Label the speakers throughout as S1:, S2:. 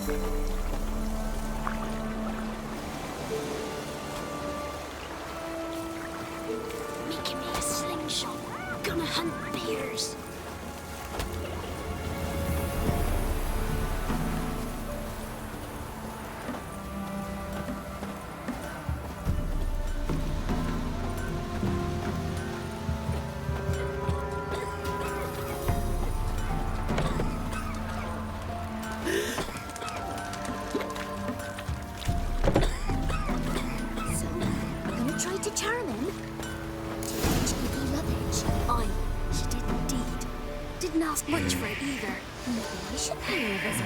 S1: Making me a slingshot. Gonna hunt bears. Much for it either. Maybe I should pay her a visit.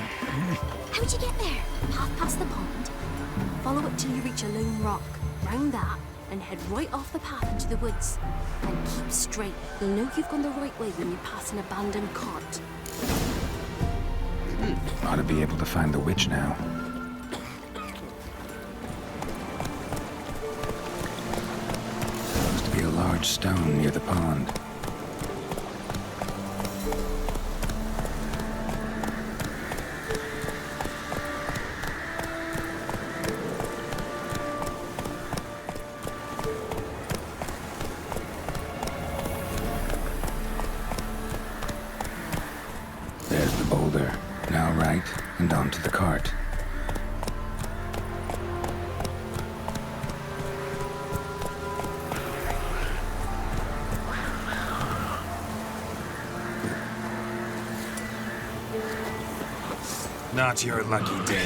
S1: How'd you get there? Half past the pond? Follow it till you reach a lone rock. Round that, and head right off the path into the woods. And keep straight. You'll know you've gone the right way when you pass an abandoned cart.
S2: Ought to be able to find the witch now. Supposed to be a large stone near the pond. There's the boulder. Now right, and onto the cart.
S3: Not your lucky day.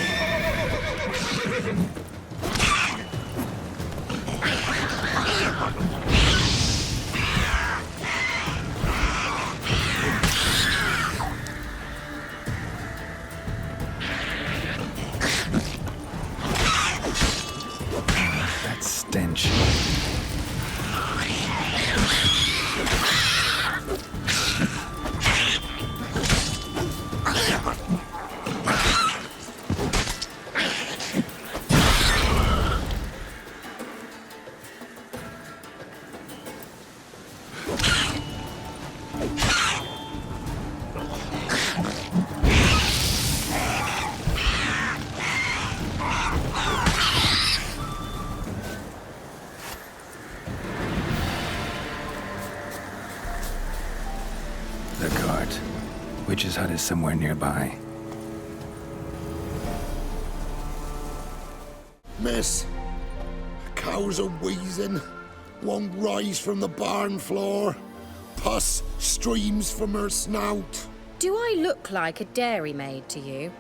S2: That stench. The cart. Witch's hut is somewhere nearby.
S4: Miss, cows are wheezing, won't rise from the barn floor. Pus streams from her snout.
S5: Do I look like a dairymaid to you?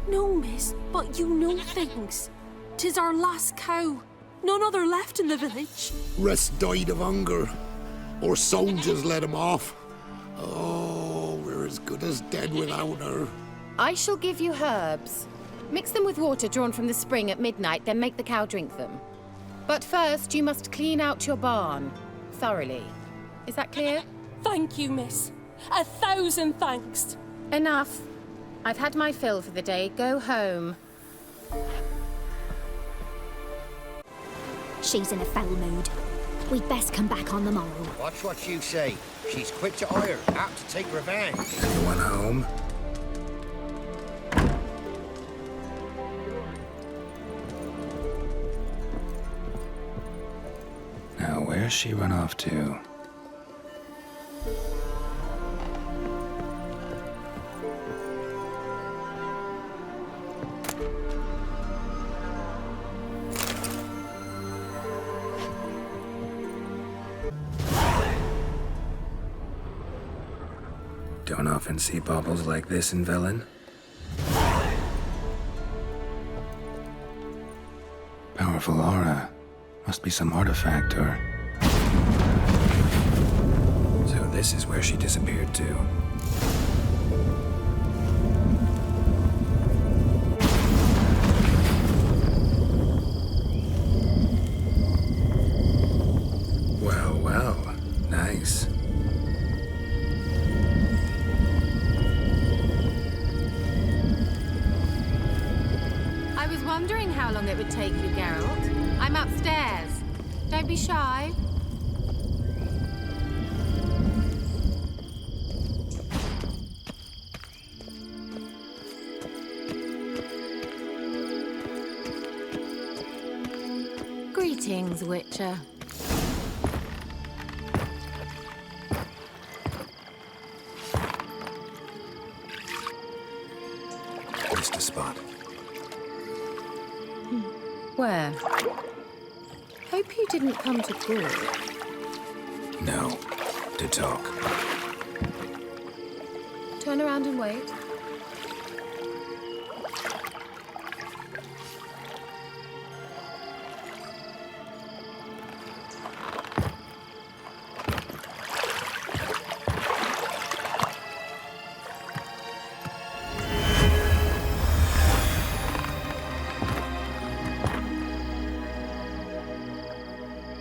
S1: No, miss, but you know things. 'Tis our last cow. None other left in the village.
S4: Rest died of hunger, or soldiers let him off. Oh, we're as good as dead without her.
S5: I shall give you herbs. Mix them with water drawn from the spring at midnight, then make the cow drink them. But first, you must clean out your barn thoroughly. Is that clear?
S1: Thank you, miss. 1,000 thanks.
S5: Enough. I've had my fill for the day. Go home.
S6: She's in a foul mood. We'd best come back on the morrow.
S7: Watch what you say. She's quick to ire, apt to take revenge.
S2: Anyone home? Now, where's she run off to? Don't often see baubles like this in Velen. Powerful aura. Must be some artifact or... So this is where she disappeared to. Well, well. Nice.
S5: I was wondering how long it would take you, Geralt. I'm upstairs. Don't be shy. Greetings, Witcher.
S2: Just a spot.
S5: Where? Hope you didn't come to call.
S2: No. To talk.
S5: Turn around and wait.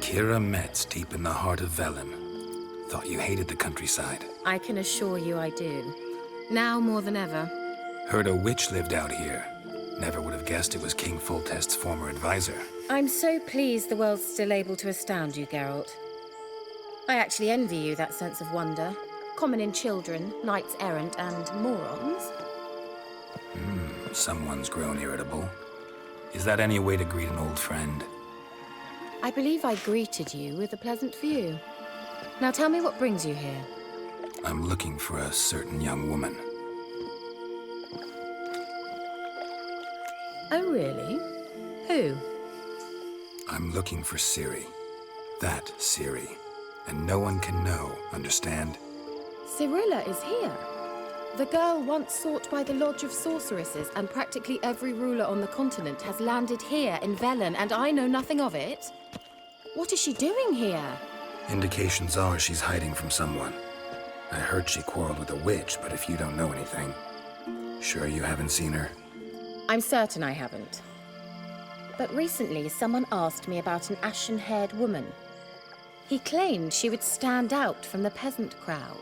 S2: Keira Metz, deep in the heart of Velen. Thought you hated the countryside.
S5: I can assure you I do. Now more than ever.
S2: Heard a witch lived out here. Never would have guessed it was King Foltest's former advisor.
S5: I'm so pleased the world's still able to astound you, Geralt. I actually envy you that sense of wonder. Common in children, knights errant, and morons.
S2: Someone's grown irritable. Is that any way to greet an old friend?
S5: I believe I greeted you with a pleasant view. Now tell me what brings you here.
S2: I'm looking for a certain young woman.
S5: Oh, really? Who?
S2: I'm looking for Ciri. That Ciri. And no one can know, understand?
S5: Cirilla is here. The girl once sought by the Lodge of Sorceresses, and practically every ruler on the continent has landed here in Velen, and I know nothing of it. What is she doing here?
S2: Indications are she's hiding from someone. I heard she quarreled with a witch, but if you don't know anything, sure you haven't seen her?
S5: I'm certain I haven't. But recently, someone asked me about an ashen-haired woman. He claimed she would stand out from the peasant crowd.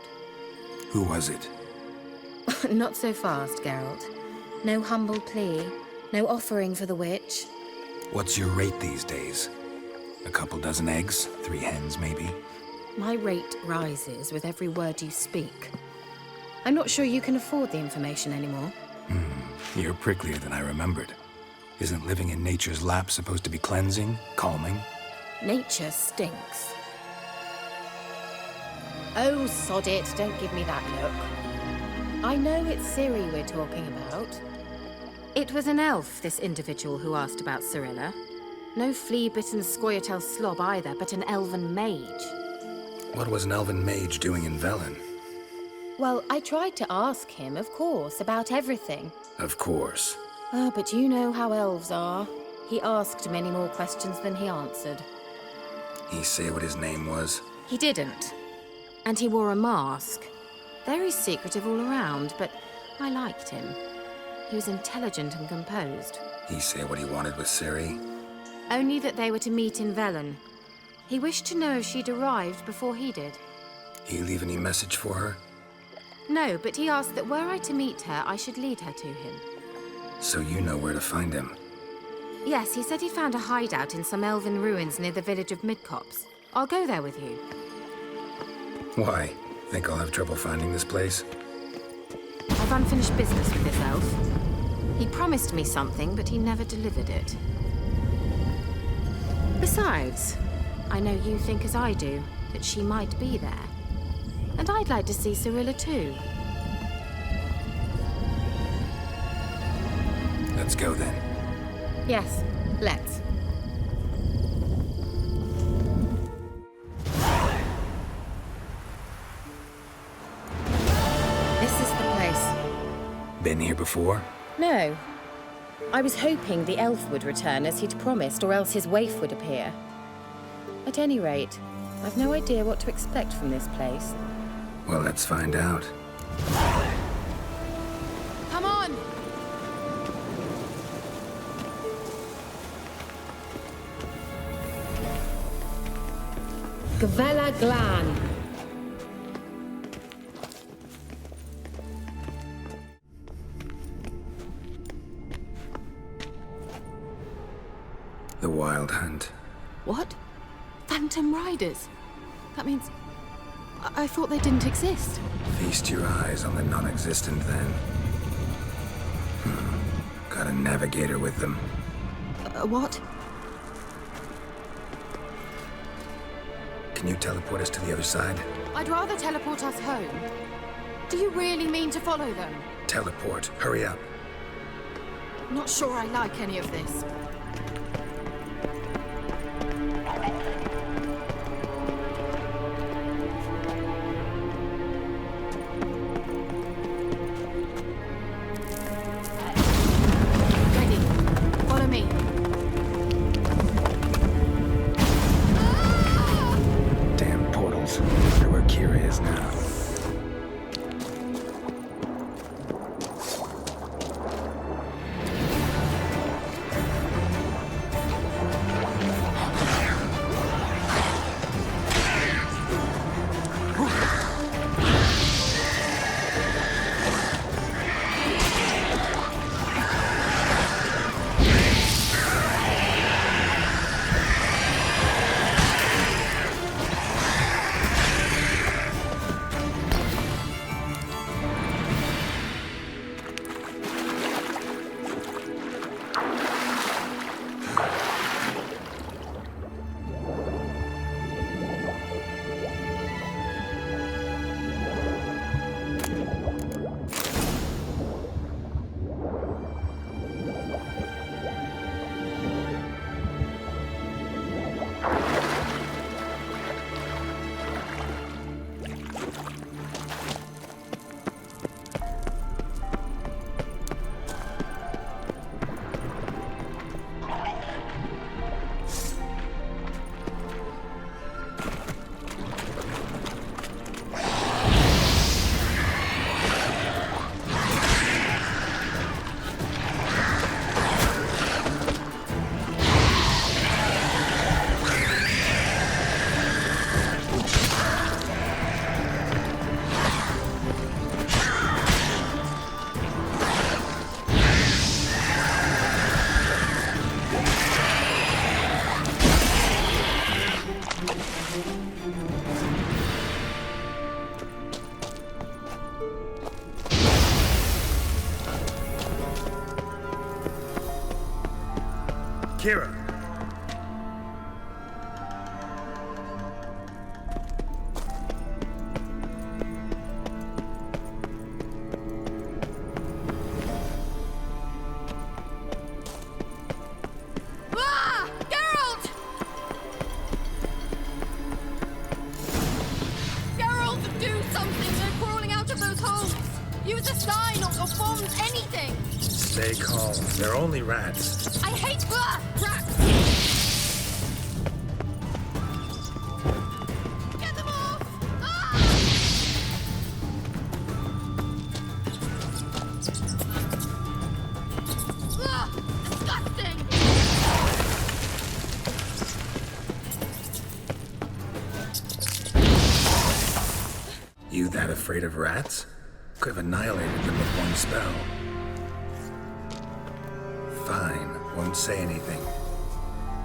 S2: Who was it?
S5: Not so fast, Geralt. No humble plea, no offering for the witch.
S2: What's your rate these days? A couple dozen eggs? 3 hens, maybe?
S5: My rate rises with every word you speak. I'm not sure you can afford the information anymore.
S2: You're pricklier than I remembered. Isn't living in nature's lap supposed to be cleansing, calming?
S5: Nature stinks. Oh, sod it, don't give me that look. I know it's Ciri we're talking about. It was an elf, this individual who asked about Cirilla. No flea-bitten Scoia'tael slob either, but an elven mage.
S2: What was an elven mage doing in Velen?
S5: Well, I tried to ask him, of course, about everything.
S2: Of course.
S5: Oh, but you know how elves are. He asked many more questions than he answered.
S2: He say what his name was?
S5: He didn't. And he wore a mask. Very secretive all around, but I liked him. He was intelligent and composed.
S2: He say what he wanted with Ciri?
S5: Only that they were to meet in Velen. He wished to know if she'd arrived before he did.
S2: He leave any message for her?
S5: No, but he asked that were I to meet her, I should lead her to him.
S2: So you know where to find him?
S5: Yes, he said he found a hideout in some elven ruins near the village of Midcopse. I'll go there with you.
S2: Why? Think I'll have trouble finding this place?
S5: I've unfinished business with this elf. He promised me something, but he never delivered it. Besides, I know you think as I do, that she might be there. And I'd like to see Cirilla too.
S2: Let's go then.
S5: Yes, let's. This is the place.
S2: Been here before?
S5: No. I was hoping the elf would return as he'd promised, or else his waif would appear. At any rate, I've no idea what to expect from this place.
S2: Well, let's find out.
S5: Come on! Gavella Glan.
S2: The Wild Hunt.
S1: What? Phantom Riders? That means... I thought they didn't exist.
S2: Feast your eyes on the non-existent then. Got a navigator with them.
S1: What?
S2: Can you teleport us to the other side?
S5: I'd rather teleport us home. Do you really mean to follow them?
S2: Teleport. Hurry up.
S5: Not sure I like any of this. Ready. Follow me.
S2: Damn portals. Wonder where Keira is now. Keira!
S5: Ah! Geralt! Geralt, do something! They're crawling out of those holes! Use a sign or bombs, anything!
S2: Stay calm. They're only rats.
S5: I hate rats! Get them off! Ah! Disgusting!
S2: You that afraid of rats? Could have annihilated them with one spell. Fine, won't say anything.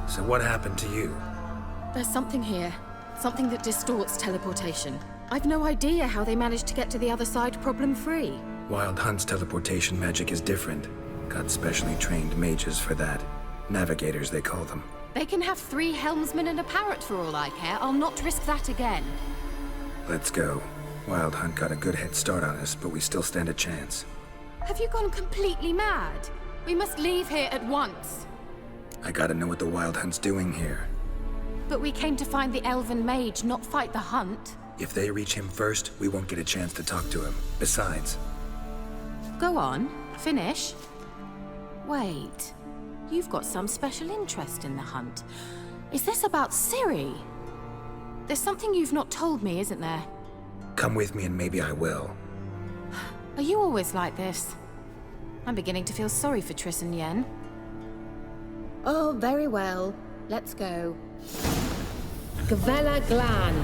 S2: So what happened to you?
S5: There's something here. Something that distorts teleportation. I've no idea how they managed to get to the other side problem-free.
S2: Wild Hunt's teleportation magic is different. Got specially trained mages for that. Navigators, they call them.
S5: They can have 3 helmsmen and a parrot for all I care. I'll not risk that again.
S2: Let's go. Wild Hunt got a good head start on us, but we still stand a chance.
S5: Have you gone completely mad? We must leave here at once.
S2: I gotta know what the Wild Hunt's doing here.
S5: But we came to find the elven mage, not fight the hunt.
S2: If they reach him first, we won't get a chance to talk to him. Besides...
S5: Go on, finish. Wait, you've got some special interest in the hunt. Is this about Ciri? There's something you've not told me, isn't there?
S2: Come with me and maybe I will.
S5: Are you always like this? I'm beginning to feel sorry for Triss and Yen. Oh, very well. Let's go. Gavella Glan.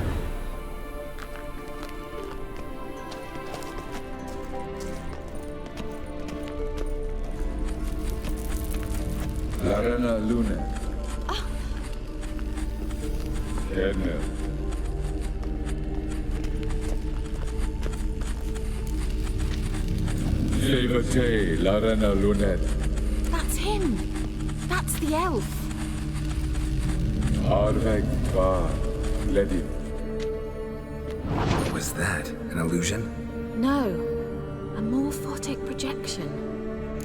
S3: Larena Luna. Kennel. Sevate Larena Lunet.
S5: That's him. That's the elf.
S3: Arveg Va Ledin.
S2: What was that? An illusion?
S5: No, a morphotic projection.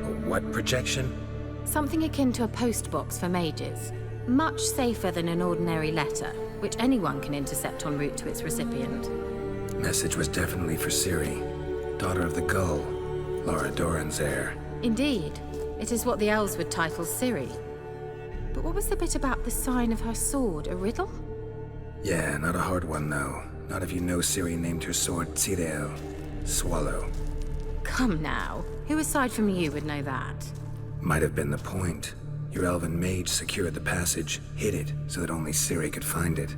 S2: A what projection?
S5: Something akin to a postbox for mages. Much safer than an ordinary letter, which anyone can intercept en route to its recipient.
S2: Message was definitely for Ciri, daughter of the Gull, Laura Doran's heir.
S5: Indeed, it is what the elves would title Ciri. But what was the bit about the sign of her sword? A riddle?
S2: Yeah, not a hard one though. Not if you know Ciri named her sword Ciri, swallow.
S5: Come now, who aside from you would know that?
S2: Might have been the point. Your elven mage secured the passage, hid it, so that only Ciri could find it.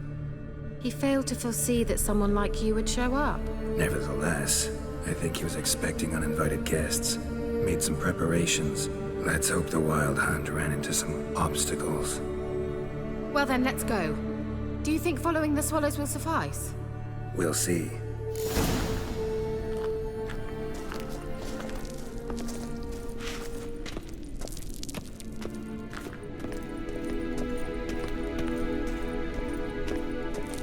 S5: He failed to foresee that someone like you would show up.
S2: Nevertheless, I think he was expecting uninvited guests. Made some preparations. Let's hope the Wild Hunt ran into some obstacles.
S5: Well then, let's go. Do you think following the swallows will suffice?
S2: We'll see.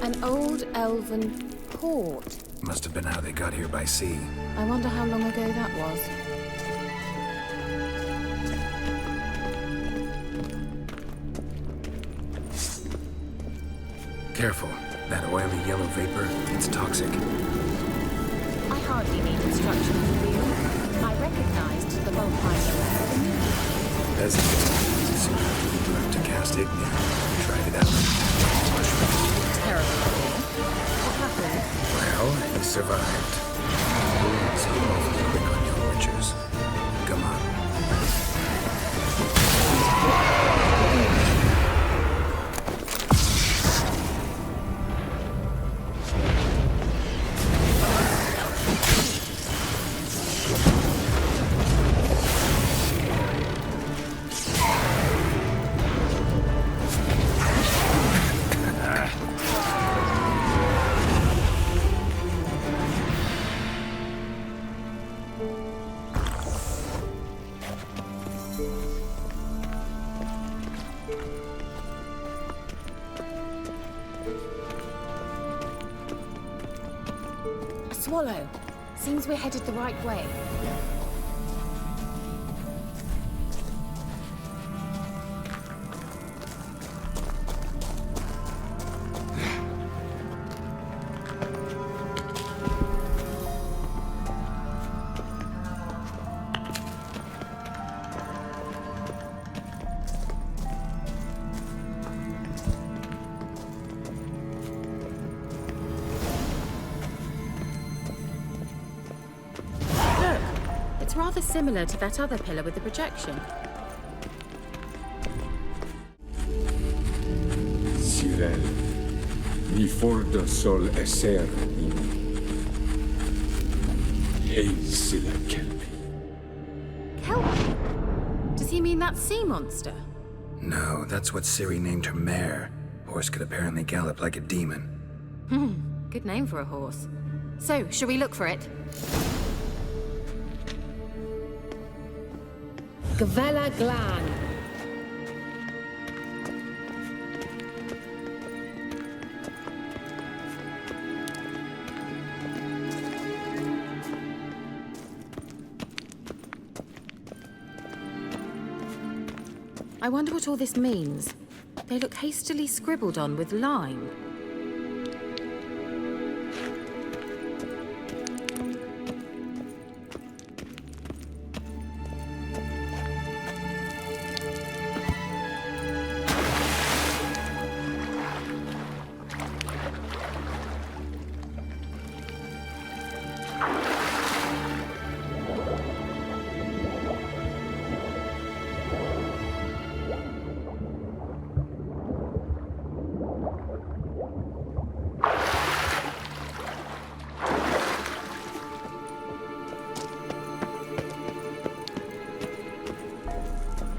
S5: An old elven port.
S2: Must have been how they got here by sea.
S5: I wonder how long ago that was.
S2: Careful. That oily yellow vapor, it's toxic.
S5: I hardly need instructions from you. I recognized the vampire.
S2: As it is, soon after we learned to cast it, yeah, tried it out.
S5: Terrible. What happened?
S2: Well, he survived. He's awfully quick on your witchers. Come on.
S5: Swallow. Seems we're headed the right way. It's rather similar to that other pillar with the projection.
S3: Cirel, mi fordo sol esser Hey, Silla Kelpie.
S5: Kelpie? Does he mean that sea monster?
S2: No, that's what Ciri named her mare. Horse could apparently gallop like a demon.
S5: Good name for a horse. So, shall we look for it? Gavella Glan. I wonder what all this means. They look hastily scribbled on with lime.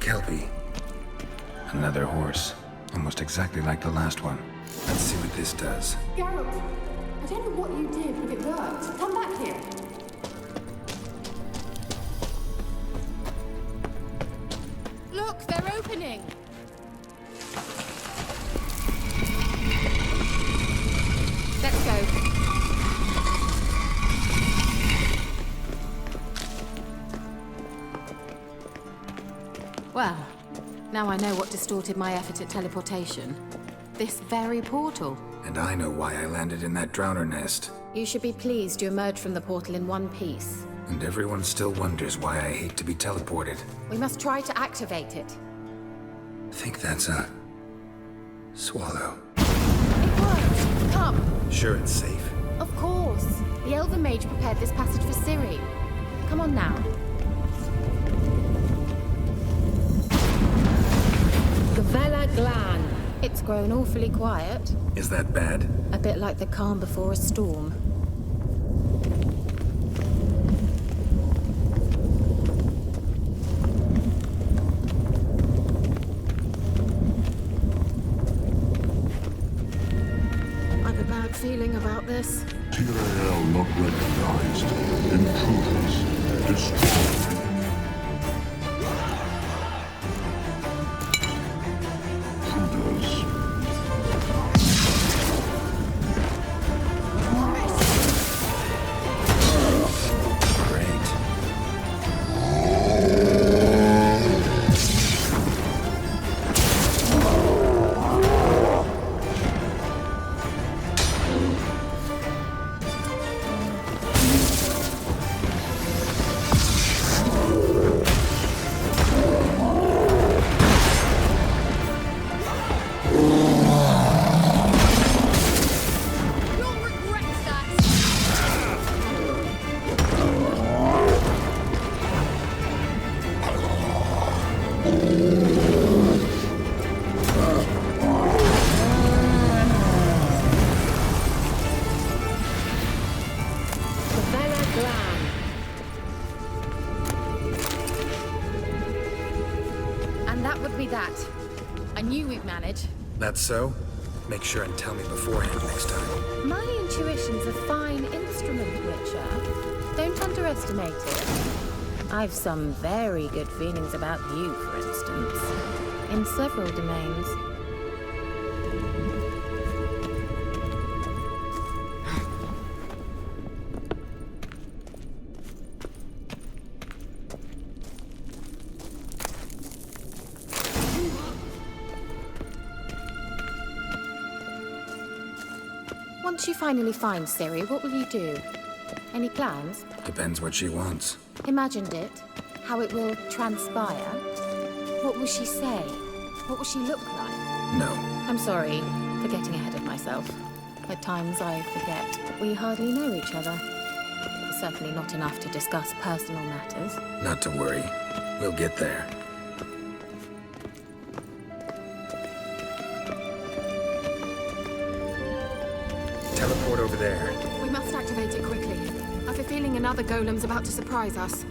S2: Kelpie. Another horse. Almost exactly like the last one. Let's see what this does.
S8: Geralt, I don't know what you did, but it worked. Come back here.
S5: Look, they're opening! Let's go. Well, now I know what distorted my effort at teleportation. This very portal.
S2: And I know why I landed in that drowner nest.
S5: You should be pleased you emerged from the portal in one piece.
S2: And everyone still wonders why I hate to be teleported.
S5: We must try to activate it.
S2: Think that's a... swallow.
S5: It worked! Come!
S2: Sure it's safe.
S5: Of course. The Elven Mage prepared this passage for Ciri. Come on now. Gavella Glan. It's grown awfully quiet.
S2: Is that bad?
S5: A bit like the calm before a storm. I've a bad feeling about this.
S9: Ciri not recognized. Intruders destroyed. Intruders.
S2: Great.
S1: You'll regret that!
S5: Gavella Glan. And that would be that. I knew we'd manage.
S2: That's so? Make sure and tell me beforehand next time.
S5: My intuition's a fine instrument, Witcher. Don't underestimate it. I've some very good feelings about you, for instance. In several domains. Once you finally find Ciri, what will you do? Any plans?
S2: Depends what she wants.
S5: Imagined it? How it will transpire? What will she say? What will she look like?
S2: No.
S5: I'm sorry for getting ahead of myself. At times I forget that we hardly know each other. Certainly not enough to discuss personal matters.
S2: Not to worry. We'll get there. Teleport over there.
S8: We must activate it quickly. I've a feeling another golem's about to surprise us.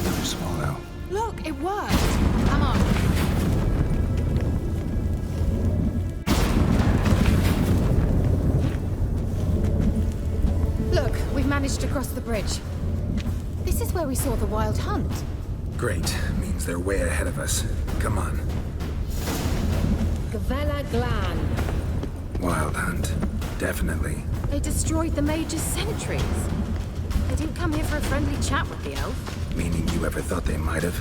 S2: Another swallow.
S8: Look, it worked! Come on.
S5: Look, we've managed to cross the bridge. This is where we saw the wild hunt.
S2: Great. Means they're way ahead of us. Come on.
S5: Gavella Glan.
S2: Wild hunt. Definitely.
S8: They destroyed the Mage's sentries. They didn't come here for a friendly chat with the elf.
S2: Meaning you ever thought they might have?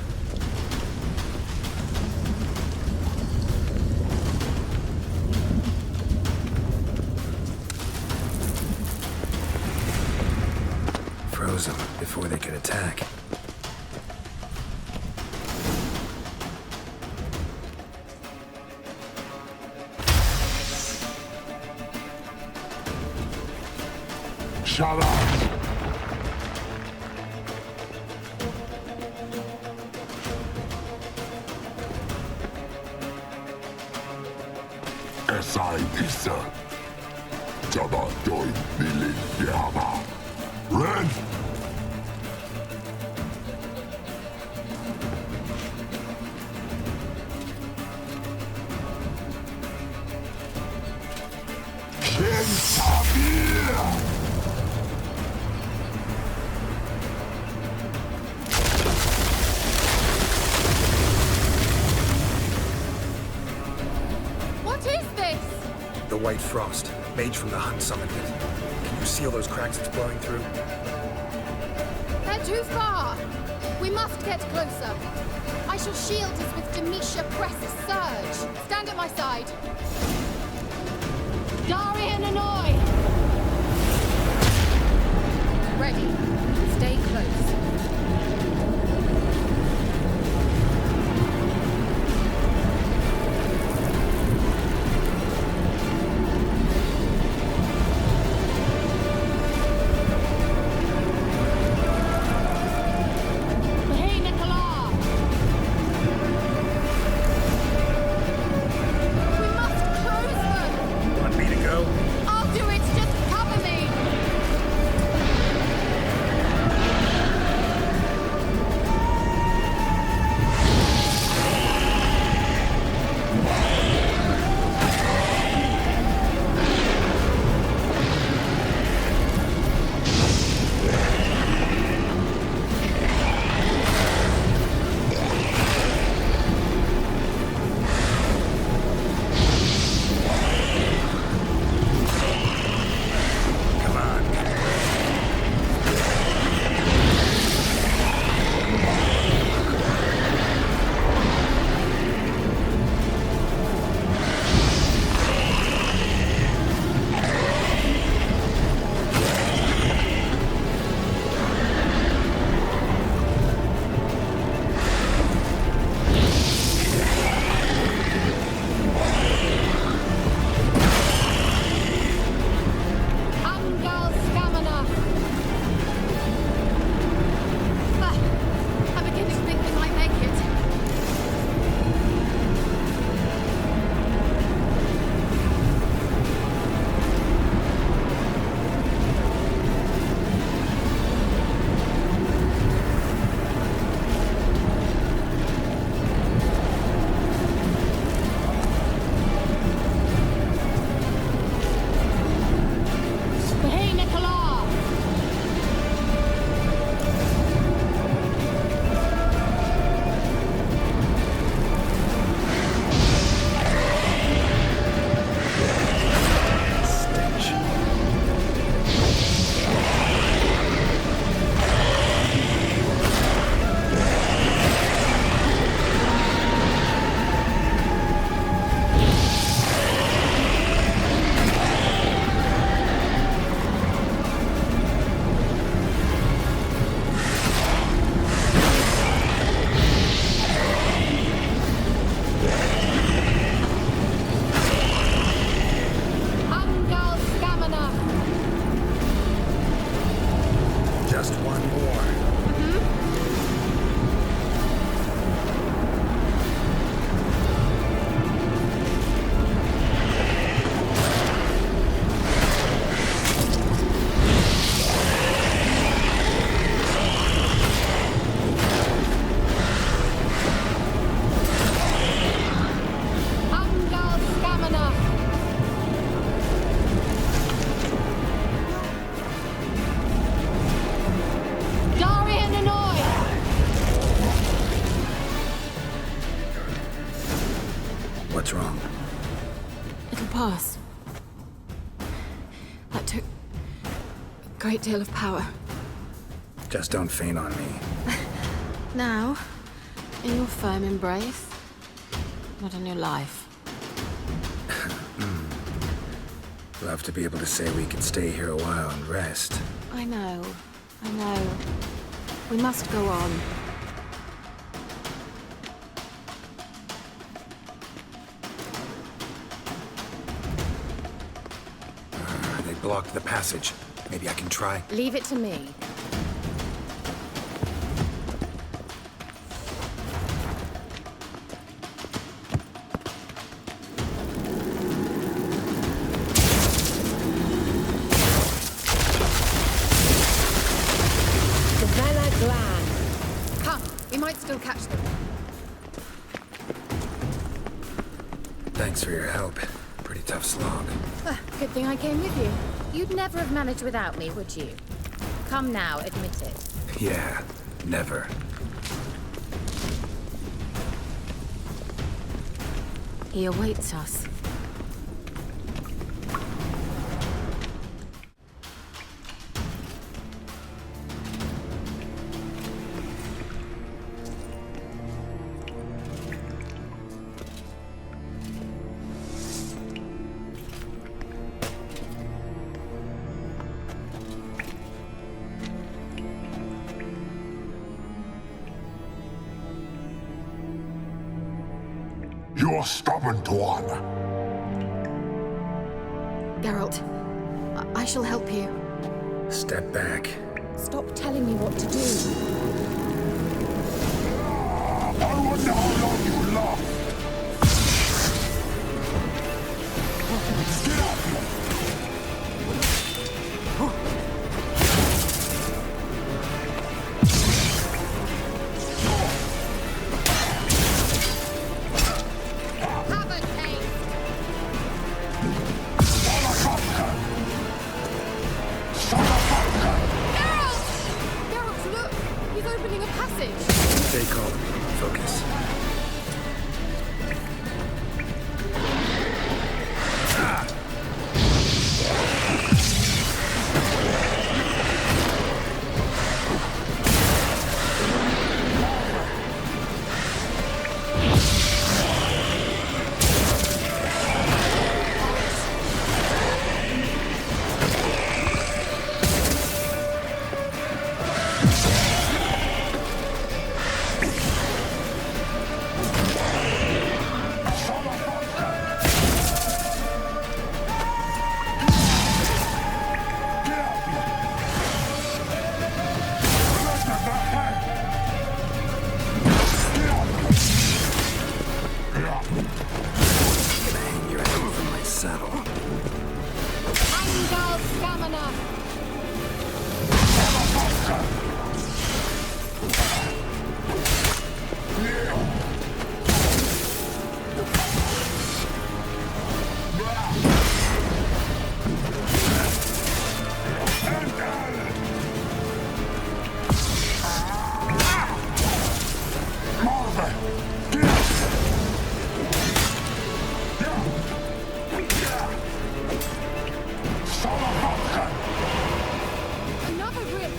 S2: Froze them before they could attack.
S9: Shut up! Esai Isa. Jabadoy Bilin Yama. Red! Ken Sabir!
S8: What is this?
S2: The White Frost. Mage from the hunt summoned it. Can you seal those cracks it's blowing through?
S8: They're too far. We We must get closer. I shall shield us with Demetia Press's surge. Stand at my side. Darian Annoy! Ready. Stay close.
S2: What's wrong?
S8: It'll pass. That took a great deal of power.
S2: Just don't faint on me.
S8: Now, in your firm embrace, not on your life.
S2: Love to be able to say we could stay here a while and rest.
S8: I know. We must go on.
S2: They blocked the passage. Maybe I can try.
S8: Leave it to me. Still catch them.
S2: Thanks for your help. Pretty tough slog.
S5: Good thing I came with you. You'd never have managed without me, would you? Come now, admit it.
S2: Yeah, never.
S5: He awaits us.
S9: You're stubborn, Tuan.
S8: Geralt, I shall help you.
S2: Step back.
S5: Stop telling me what to do.
S9: I wonder how long you last. Get up!
S5: Have a taste!
S8: Geralt, look! He's opening a passage!
S2: Stay calm. Focus. Hang your head from my saddle.
S5: Angal Stamina!
S8: Another rip!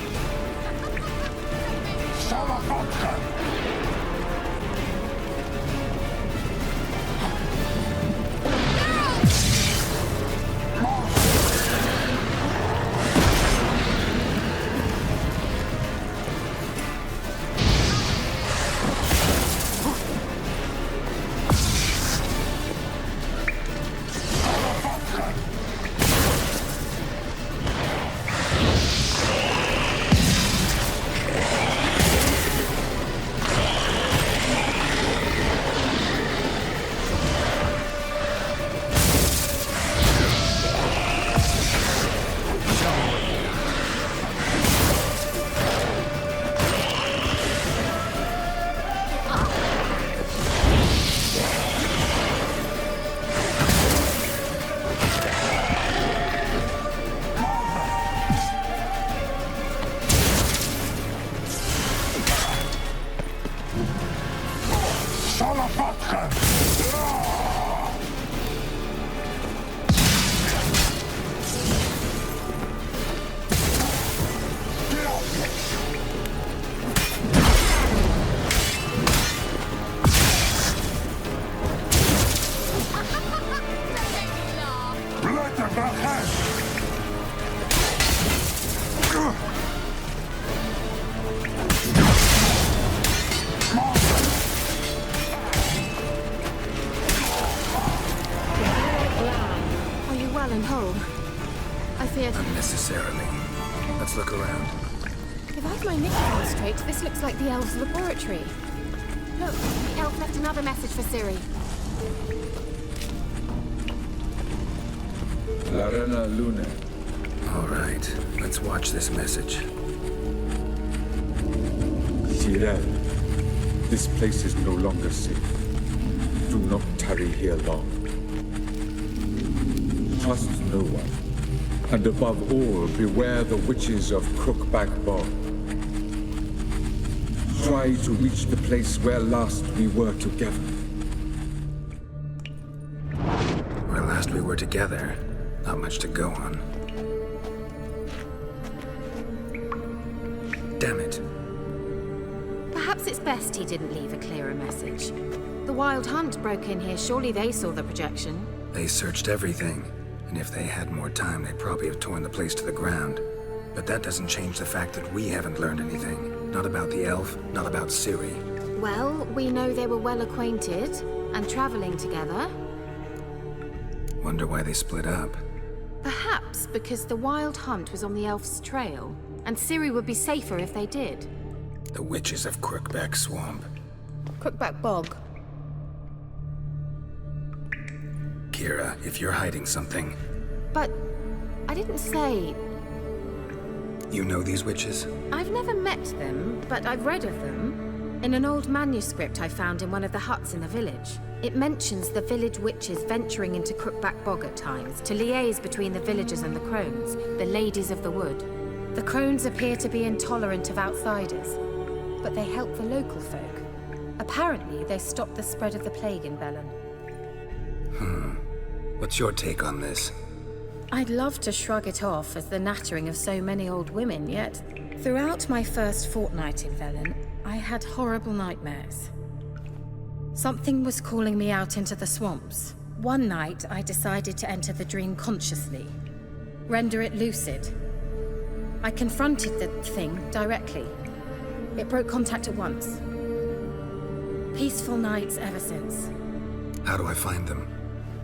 S8: And whole. I feared...
S2: Unnecessarily. Let's look around.
S8: If I've my nickname straight, this looks like the elves' laboratory. Look, the elf left another message for Ciri.
S3: La Reina Luna.
S2: All right, let's watch this message.
S3: Ciri, this place is no longer safe. Do not tarry here long. Trust no one. And above all, beware the witches of Crookback Bog. Try to reach the place where last we were together.
S2: Where last we were together, not much to go on. Damn it.
S5: Perhaps it's best he didn't leave a clearer message. The Wild Hunt broke in here. Surely they saw the projection.
S2: They searched everything. And if they had more time, they'd probably have torn the place to the ground. But that doesn't change the fact that we haven't learned anything. Not about the elf, not about Ciri.
S5: Well, we know they were well acquainted and traveling together.
S2: Wonder why they split up.
S5: Perhaps because the Wild Hunt was on the elf's trail, and Ciri would be safer if they did.
S2: The witches of Crookback Swamp.
S5: Crookback Bog.
S2: Keira, if you're hiding something...
S5: But I didn't say...
S2: You know these witches?
S5: I've never met them, but I've read of them. In an old manuscript I found in one of the huts in the village. It mentions the village witches venturing into Crookback Bog at times to liaise between the villagers and the crones, the ladies of the wood. The crones appear to be intolerant of outsiders, but they help the local folk. Apparently, they stopped the spread of the plague in Bellon.
S2: What's your take on this?
S5: I'd love to shrug it off as the nattering of so many old women, yet throughout my first fortnight in Bellon, I had horrible nightmares. Something was calling me out into the swamps. One night, I decided to enter the dream consciously, render it lucid. I confronted the thing directly. It broke contact at once. Peaceful nights ever since.
S2: How do I find them?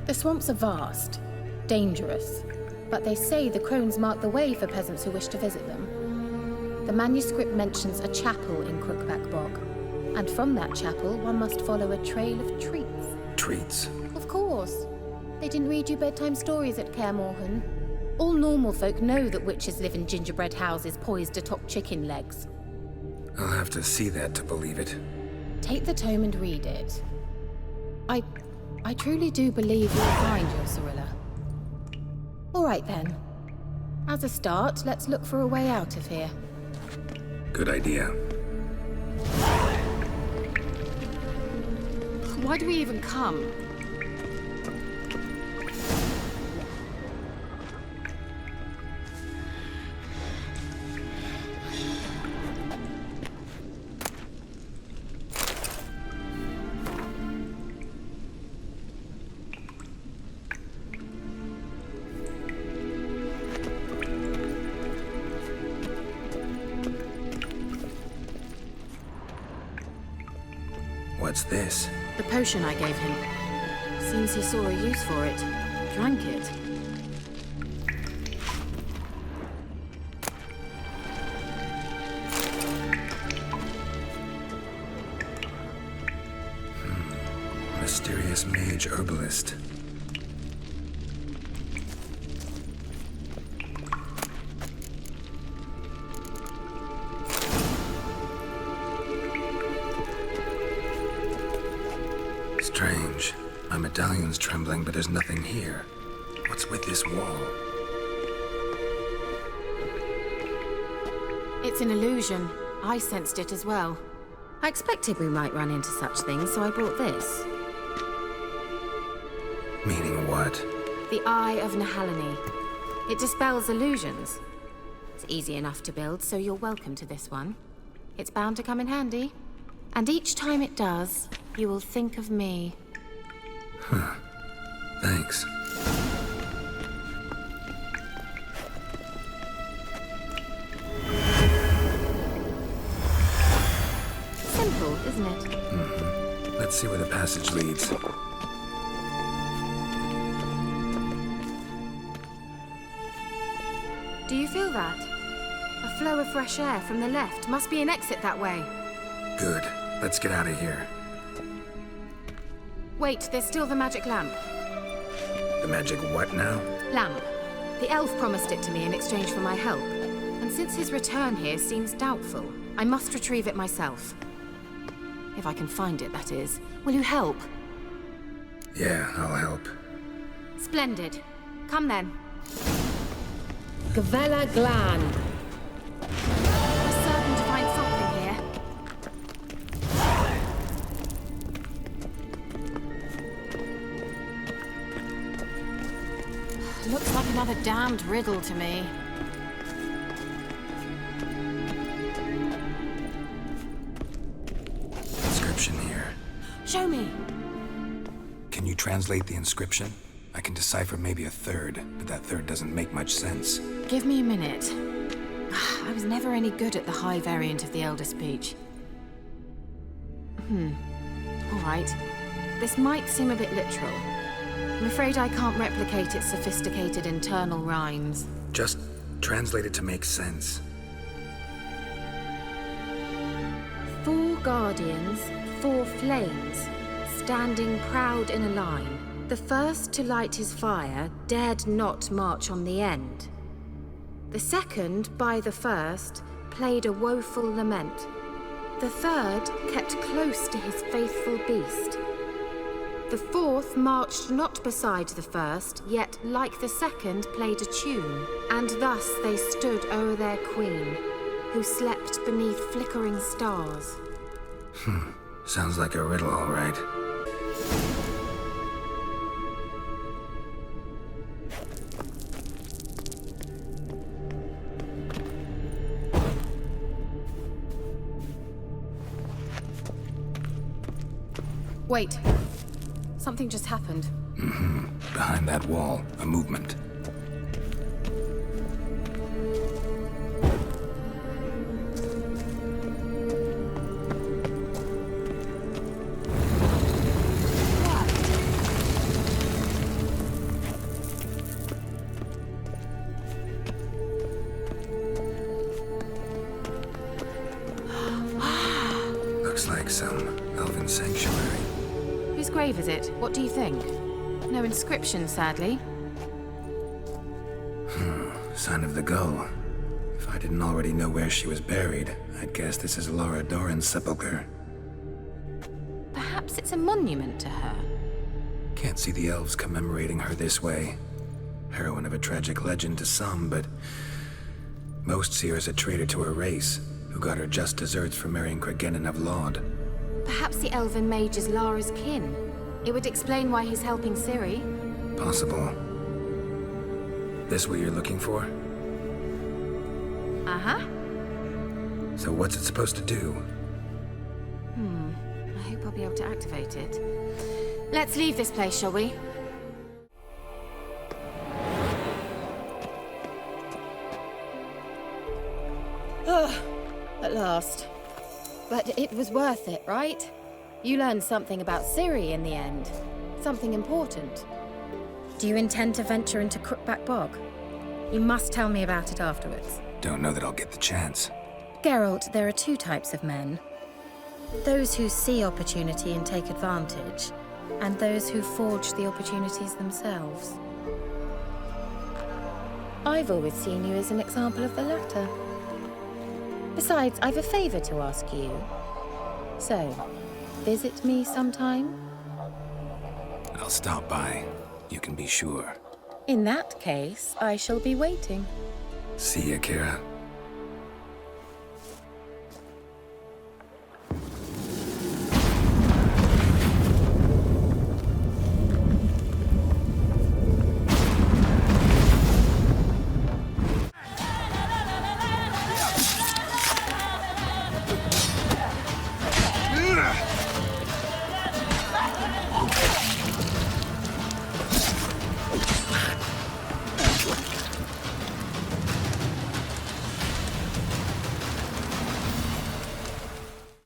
S5: The swamps are vast, dangerous, but they say the crones mark the way for peasants who wish to visit them. The manuscript mentions a chapel in Crookback Bog, and from that chapel one must follow a trail of treats.
S2: Treats?
S5: Of course. They didn't read you bedtime stories at Kaer Morhen. All normal folk know that witches live in gingerbread houses poised atop chicken legs.
S2: I'll have to see that to believe it.
S5: Take the tome and read it. I truly do believe you'll find your Cirilla. All right then. As a start, let's look for a way out of here.
S2: Good idea.
S8: Why do we even come?
S2: What's this?
S5: The potion I gave him. Seems he saw a use for it. Drank it.
S2: Mysterious mage herbalist. Strange. My medallion's trembling, but there's nothing here. What's with this wall?
S5: It's an illusion. I sensed it as well. I expected we might run into such things, so I brought this.
S2: Meaning what?
S5: The Eye of Nahalani. It dispels illusions. It's easy enough to build, so you're welcome to this one. It's bound to come in handy. And each time it does, you will think of me.
S2: Huh. Thanks.
S5: Simple, isn't it?
S2: Mm-hmm. Let's see where the passage leads.
S5: Do you feel that? A flow of fresh air from the left. Must be an exit that way.
S2: Good. Let's get out of here.
S5: Wait, there's still the magic lamp.
S2: The magic what now?
S5: Lamp. The elf promised it to me in exchange for my help. And since his return here seems doubtful, I must retrieve it myself. If I can find it, that is. Will you help?
S2: Yeah, I'll help.
S5: Splendid. Come then.
S8: Gavella Glan.
S5: I'm certain to find something here. Looks like another damned riddle to me.
S2: Inscription here.
S5: Show me.
S2: Can you translate the inscription? I can decipher maybe a third, but that third doesn't make much sense.
S5: Give me a minute. I was never any good at the high variant of the Elder Speech. All right. This might seem a bit literal. I'm afraid I can't replicate its sophisticated internal rhymes.
S2: Just translate it to make sense.
S5: 4 guardians, 4 flames, standing proud in a line. The first to light his fire dared not march on the end. The second, by the first, played a woeful lament. The third kept close to his faithful beast. The fourth marched not beside the first, yet like the second played a tune. And thus they stood o'er their queen, who slept beneath flickering stars.
S2: Sounds like a riddle, all right.
S5: Wait. Something just happened.
S2: Behind that wall, a movement. Looks like some elven sanctuary.
S5: Whose grave is it? What do you think? No inscription, sadly.
S2: Sign of the gull. If I didn't already know where she was buried, I'd guess this is Laura Doran's sepulchre.
S5: Perhaps it's a monument to her.
S2: Can't see the elves commemorating her this way. Heroine of a tragic legend to some, but most see her as a traitor to her race, who got her just deserts for marrying Cregennan of Laud.
S5: Perhaps the elven mage is Lara's kin. It would explain why he's helping Ciri.
S2: Possible. This what you're looking for?
S5: Uh-huh.
S2: So what's it supposed to do?
S5: I hope I'll be able to activate it. Let's leave this place, shall we? At last. But it was worth it, right? You learned something about Ciri in the end. Something important. Do you intend to venture into Crookback Bog? You must tell me about it afterwards.
S2: Don't know that I'll get the chance.
S5: Geralt, there are 2 types of men. Those who see opportunity and take advantage, and those who forge the opportunities themselves. I've always seen you as an example of the latter. Besides, I've a favor to ask you. So, visit me sometime?
S2: I'll stop by. You can be sure.
S5: In that case, I shall be waiting.
S2: See ya, Keira.